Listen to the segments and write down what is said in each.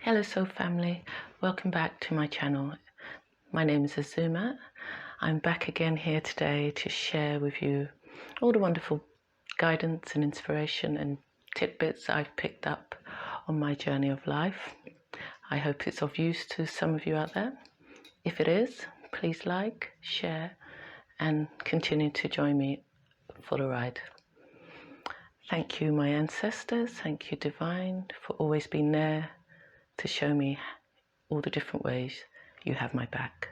Hello Soul family, welcome back to my channel. My name is Azuma. I'm back again here today to share with you all the wonderful guidance and inspiration and tidbits I've picked up on my journey of life. I hope it's of use to some of you out there. If it is, please like, share and continue to join me for the ride. Thank you my ancestors, thank you Divine for always being there to show me all the different ways you have my back.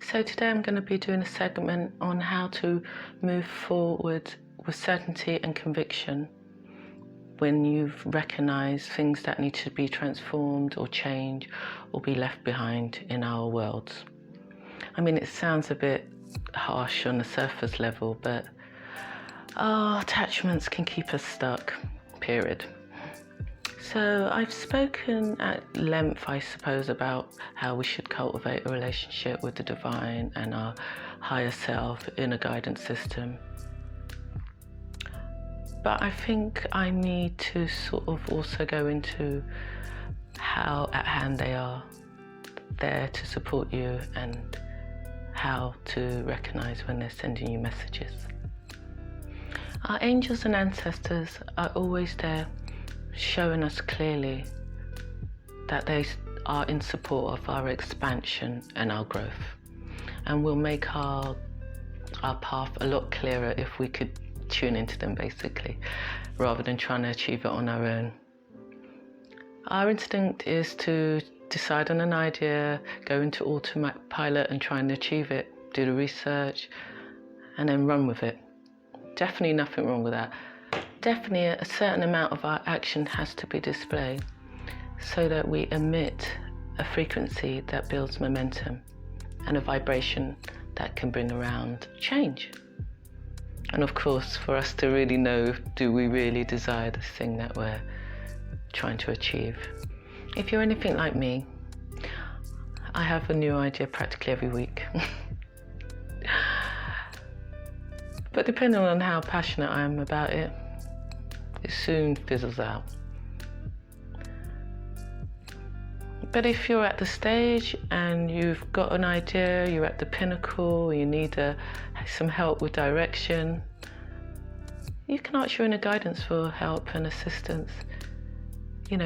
So today I'm going to be doing a segment on how to move forward with certainty and conviction when you've recognized things that need to be transformed or changed or be left behind in our worlds. I mean, it sounds a bit harsh on the surface level, but our attachments can keep us stuck, period. So I've spoken at length, I suppose, about how we should cultivate a relationship with the divine and our higher self in a guidance system. But I think I need to sort of also go into how at hand they are there to support you and how to recognize when they're sending you messages. Our angels and ancestors are always there, showing us clearly that they are in support of our expansion and our growth, and will make our path a lot clearer if we could tune into them, basically, rather than trying to achieve it on our own. Our instinct is to decide on an idea, go into autopilot and try and achieve it, do the research and then run with it. Definitely nothing wrong with that. Definitely a certain amount of our action has to be displayed so that we emit a frequency that builds momentum and a vibration that can bring around change. And of course, for us to really know, do we really desire the thing that we're trying to achieve? If you're anything like me, I have a new idea practically every week. But depending on how passionate I am about it, it soon fizzles out. But if you're at the stage and you've got an idea, you're at the pinnacle, you need some help with direction, you can ask your inner guidance for help and assistance,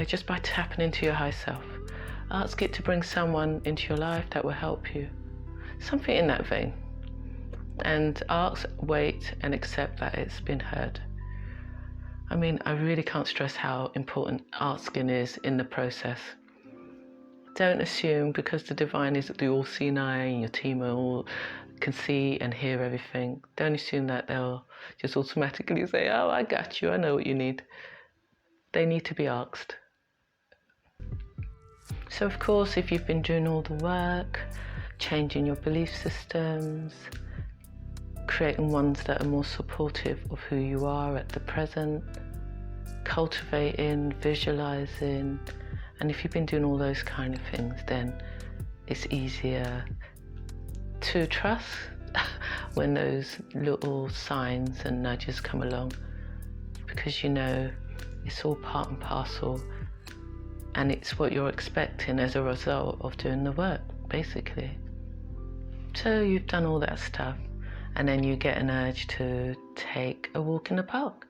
just by tapping into your high self. Ask it to bring someone into your life that will help you. Something in that vein. And ask, wait, and accept that it's been heard. I mean, I really can't stress how important asking is in the process. Don't assume because the divine is the all-seeing eye and your team can see and hear everything. Don't assume that they'll just automatically say, oh, I got you, I know what you need. They need to be asked. So of course, if you've been doing all the work, changing your belief systems, creating ones that are more supportive of who you are at the present, cultivating, visualizing, and if you've been doing all those kind of things, then it's easier to trust when those little signs and nudges come along, because it's all part and parcel, and it's what you're expecting as a result of doing the work, basically. So you've done all that stuff, and then you get an urge to take a walk in the park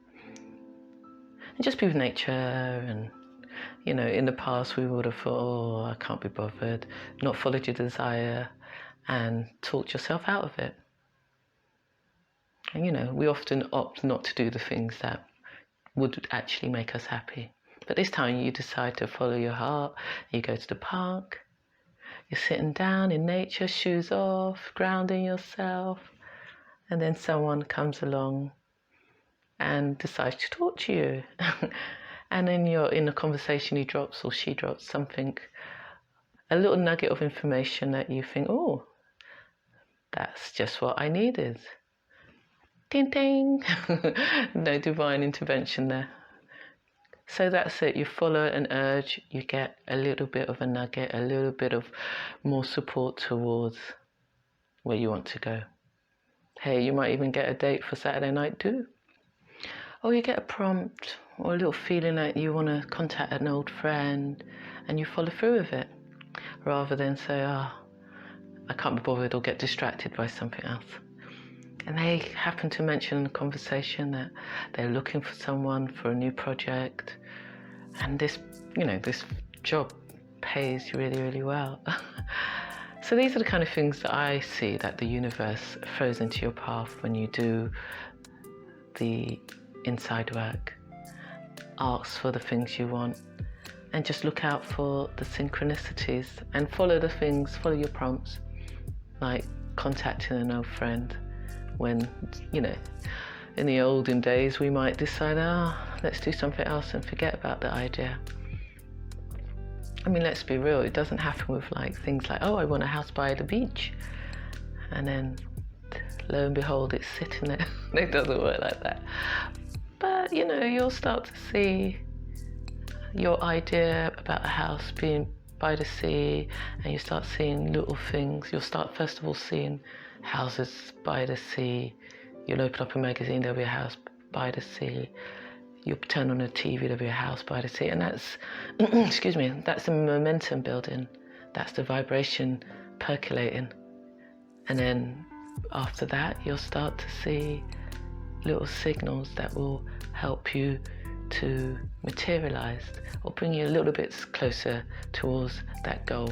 and just be with nature. And in the past we would have thought, oh, I can't be bothered, not followed your desire and talked yourself out of it. And we often opt not to do the things that would actually make us happy. But this time you decide to follow your heart. You go to the park, you're sitting down in nature, shoes off, grounding yourself, and then someone comes along and decides to talk to you. And then you're in a conversation, he drops or she drops something, a little nugget of information that you think, oh, that's just what I needed. Ding, ding. No divine intervention there. So that's it, you follow an urge, you get a little bit of a nugget, a little bit of more support towards where you want to go. Hey, you might even get a date for Saturday night too. Or you get a prompt, or a little feeling that you want to contact an old friend, and you follow through with it, rather than say, oh, I can't be bothered, or get distracted by something else. And they happen to mention in the conversation that they're looking for someone for a new project, and this job pays really, really well. So these are the kind of things that I see that the universe throws into your path when you do the inside work. Ask for the things you want, and just look out for the synchronicities, and follow your prompts, like contacting an old friend when, in the olden days we might decide, let's do something else and forget about the idea. I mean, let's be real, it doesn't happen with things like, I want a house by the beach, and then lo and behold it's sitting there. It doesn't work like that. But you'll start to see your idea about a house being by the sea, and you start seeing little things. You'll start first of all seeing houses by the sea. You'll open up a magazine, there'll be a house by the sea. You'll turn on the TV, there'll be a house by the sea, and that's that's the momentum building. That's the vibration percolating. And then after that, you'll start to see little signals that will help you to materialize, or bring you a little bit closer towards that goal.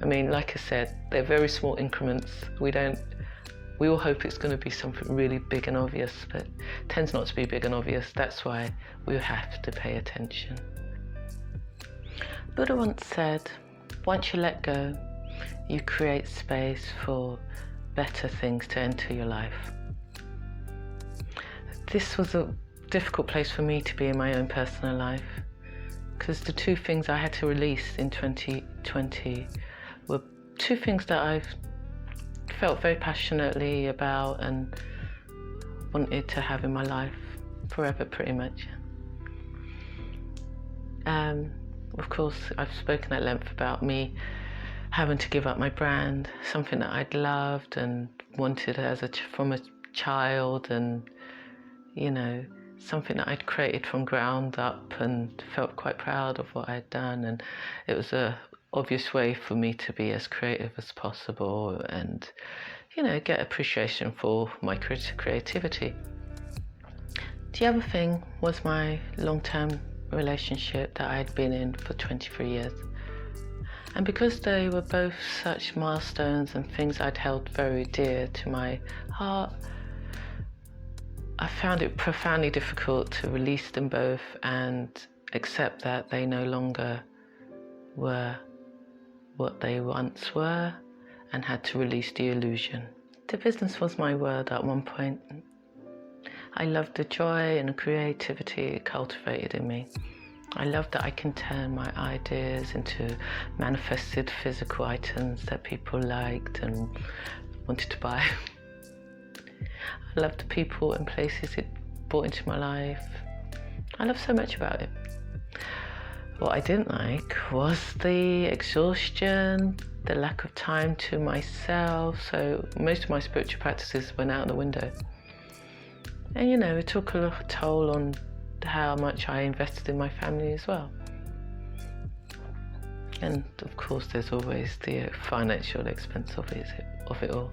I mean, like I said, they're very small increments. We all hope it's going to be something really big and obvious, but it tends not to be big and obvious. That's why we have to pay attention. Buddha once said, once you let go, you create space for better things to enter your life. This was a difficult place for me to be in my own personal life, because the two things I had to release in 2020 were two things that I've felt very passionately about and wanted to have in my life forever, pretty much. Of course, I've spoken at length about me having to give up my brand, something that I'd loved and wanted from a child, and something that I'd created from ground up and felt quite proud of what I'd done, and it was a obvious way for me to be as creative as possible and get appreciation for my creativity. The other thing was my long-term relationship that I'd been in for 23 years. And because they were both such milestones and things I'd held very dear to my heart, I found it profoundly difficult to release them both and accept that they no longer were what they once were, and had to release the illusion. The business was my world at one point. I loved the joy and the creativity it cultivated in me. I loved that I can turn my ideas into manifested physical items that people liked and wanted to buy. I loved the people and places it brought into my life. I loved so much about it. What I didn't like was the exhaustion, the lack of time to myself, so most of my spiritual practices went out the window. And it took a toll on how much I invested in my family as well. And of course there's always the financial expense of it all.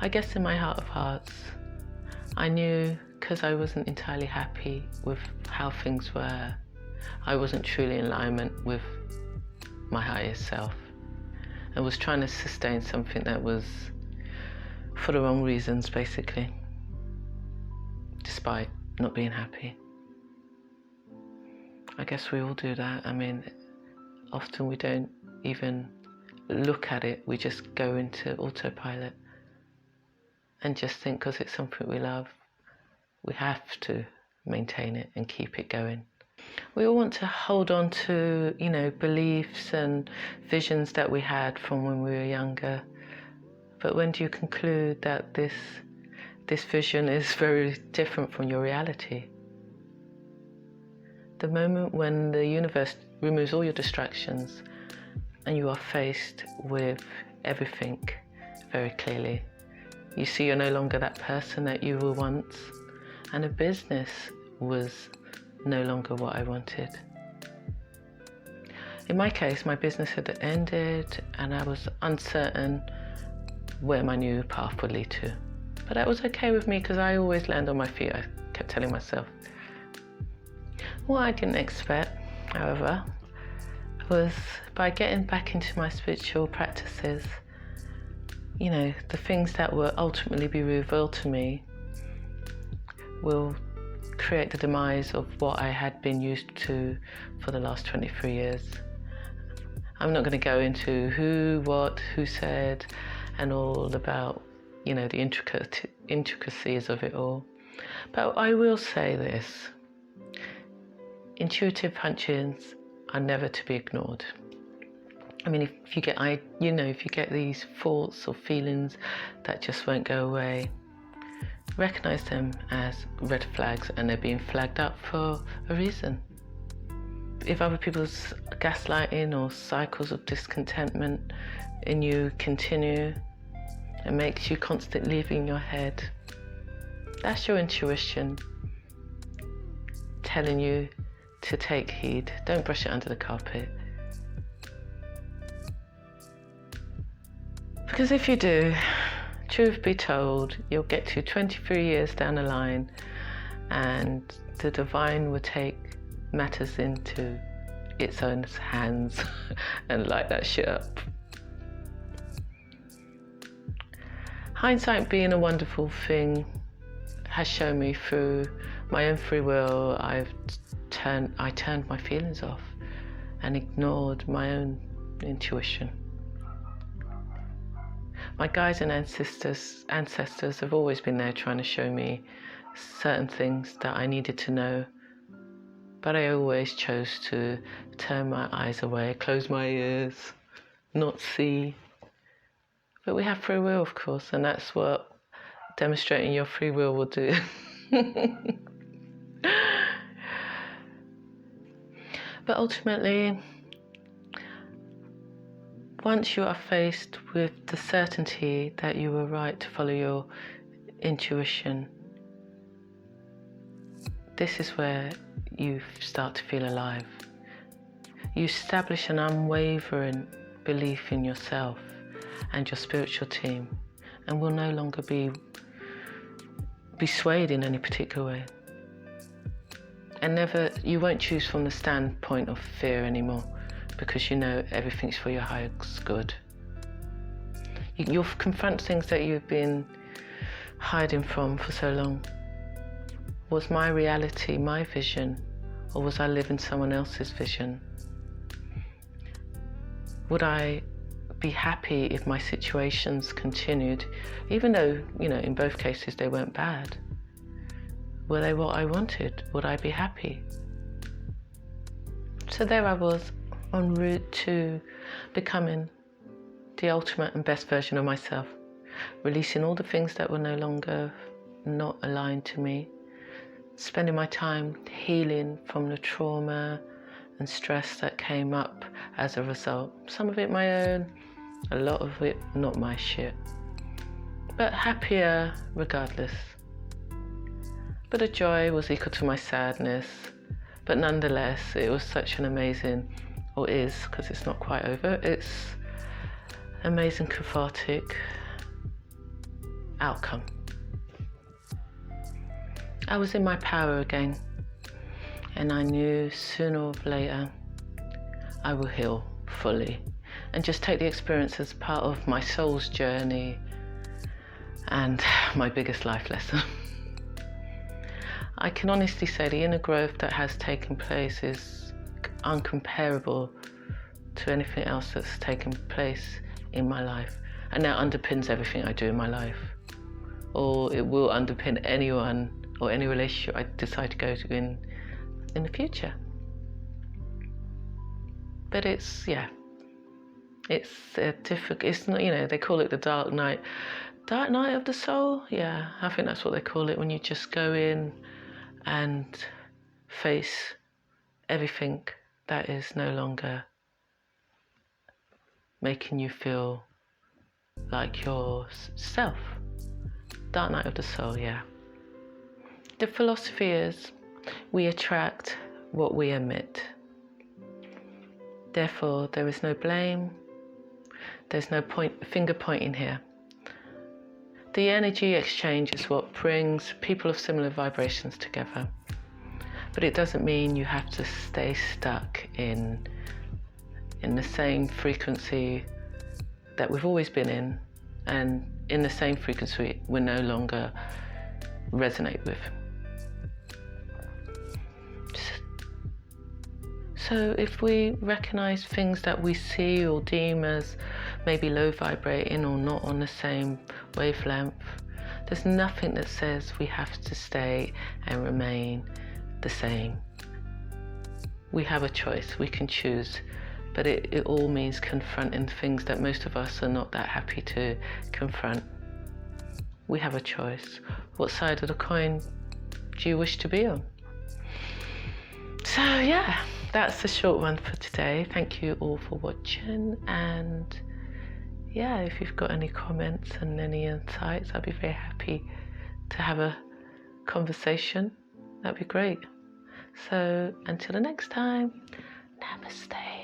I guess in my heart of hearts, I knew, because I wasn't entirely happy with how things were, I wasn't truly in alignment with my highest self, and was trying to sustain something that was for the wrong reasons, basically, despite not being happy. I guess we all do that. I mean, often we don't even look at it, we just go into autopilot and just think because it's something we love, we have to maintain it and keep it going. We all want to hold on to, beliefs and visions that we had from when we were younger. But when do you conclude that this vision is very different from your reality? The moment when the universe removes all your distractions and you are faced with everything very clearly, you see you're no longer that person that you were once, and a business was no longer what I wanted. In my case, my business had ended and I was uncertain where my new path would lead to. But that was okay with me because I always land on my feet, I kept telling myself. What I didn't expect, however, was by getting back into my spiritual practices, the things that will ultimately be revealed to me will create the demise of what I had been used to for the last 23 years. I'm not going to go into who, what, who said, and all about, the intricacies of it all. But I will say this. Intuitive hunches are never to be ignored. I mean, if you get these thoughts or feelings that just won't go away, recognize them as red flags, and they're being flagged up for a reason. If other people's gaslighting or cycles of discontentment in you continue and makes you constantly live in your head, that's your intuition telling you to take heed. Don't brush it under the carpet. Because if you do, truth be told, you'll get to 23 years down the line and the divine will take matters into its own hands and light that shit up. Hindsight being a wonderful thing has shown me through my own free will, I turned my feelings off and ignored my own intuition. My guides and ancestors have always been there trying to show me certain things that I needed to know, but I always chose to turn my eyes away, close my ears, not see. But we have free will, of course, and that's what demonstrating your free will will do. But ultimately, once you are faced with the certainty that you were right to follow your intuition, this is where you start to feel alive. You establish an unwavering belief in yourself and your spiritual team, and will no longer be swayed in any particular way. And you won't choose from the standpoint of fear anymore, because you know everything's for your highest good. You'll confront things that you've been hiding from for so long. Was my reality my vision, or was I living someone else's vision? Would I be happy if my situations continued, even though, in both cases they weren't bad? Were they what I wanted? Would I be happy? So there I was, en route to becoming the ultimate and best version of myself, releasing all the things that were no longer not aligned to me, spending my time healing from the trauma and stress that came up as a result. Some of it my own, a lot of it not my shit, but happier regardless. But the joy was equal to my sadness, but nonetheless it was such an amazing, or is, because it's not quite over, it's amazing cathartic outcome. I was in my power again, and I knew sooner or later I will heal fully and just take the experience as part of my soul's journey and my biggest life lesson. I can honestly say the inner growth that has taken place is uncomparable to anything else that's taken place in my life, and that underpins everything I do in my life, or it will underpin anyone or any relationship I decide to go to in the future. But it's difficult. It's not, they call it the dark night of the soul. Yeah, I think that's what they call it, when you just go in and face everything that is no longer making you feel like yourself. Dark night of the soul, yeah. The philosophy is We attract what we emit. Therefore, there is no blame. There's no finger pointing here. The energy exchange is what brings people of similar vibrations together. But it doesn't mean you have to stay stuck in the same frequency that we've always been in, and in the same frequency we no longer resonate with. So if we recognize things that we see or deem as maybe low vibrating or not on the same wavelength, there's nothing that says we have to stay and remain the same. We have a choice, we can choose, but it all means confronting things that most of us are not that happy to confront. We have a choice. What side of the coin do you wish to be on? So yeah, that's the short one for today. Thank you all for watching, and yeah, if you've got any comments and any insights, I'd be very happy to have a conversation. That'd be great. So until the next time, namaste.